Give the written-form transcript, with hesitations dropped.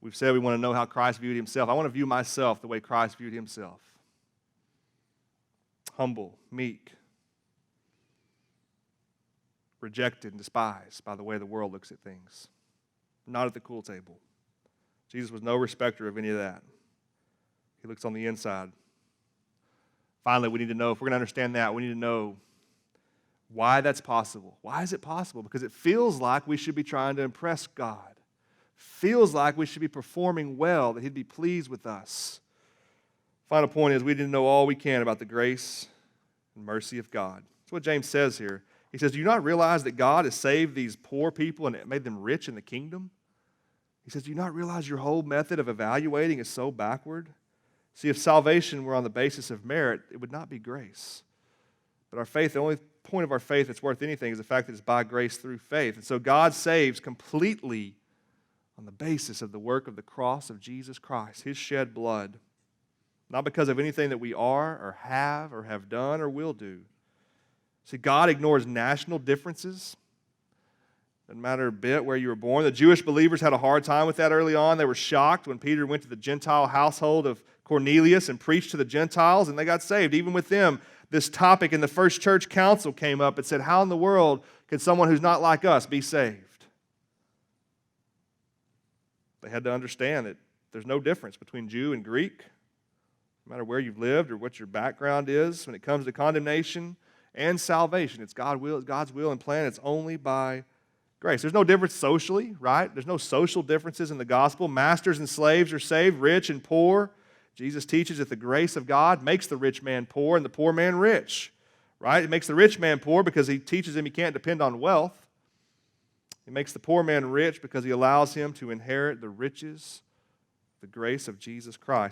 We've said we want to know how Christ viewed himself. I want to view myself the way Christ viewed himself. Humble, meek, rejected and despised by the way the world looks at things. Not at the cool table. Jesus was no respecter of any of that. He looks on the inside. Finally, we need to know, if we're going to understand that, we need to know why that's possible. Why is it possible? Because it feels like we should be trying to impress God. Feels like we should be performing well, that he'd be pleased with us. Final point is we need to know all we can about the grace and mercy of God. That's what James says here. He says, do you not realize that God has saved these poor people and made them rich in the kingdom? He says, do you not realize your whole method of evaluating is so backward? See, if salvation were on the basis of merit, it would not be grace. But our faith, the only point of our faith that's worth anything is the fact that it's by grace through faith. And so God saves completely on the basis of the work of the cross of Jesus Christ, his shed blood. Not because of anything that we are or have done or will do. See, God ignores national differences. Doesn't matter a bit where you were born. The Jewish believers had a hard time with that early on. They were shocked when Peter went to the Gentile household of Cornelius and preached to the Gentiles, and they got saved. Even with them, this topic in the first church council came up and said, how in the world can someone who's not like us be saved? They had to understand that there's no difference between Jew and Greek, no matter where you've lived or what your background is. When it comes to condemnation and salvation, it's God's will and plan. It's only by grace. There's no difference socially, right? There's no social differences in the gospel. Masters and slaves are saved, rich and poor. Jesus teaches that the grace of God makes the rich man poor and the poor man rich, right? It makes the rich man poor because he teaches him he can't depend on wealth. It makes the poor man rich because he allows him to inherit the riches, the grace of Jesus Christ.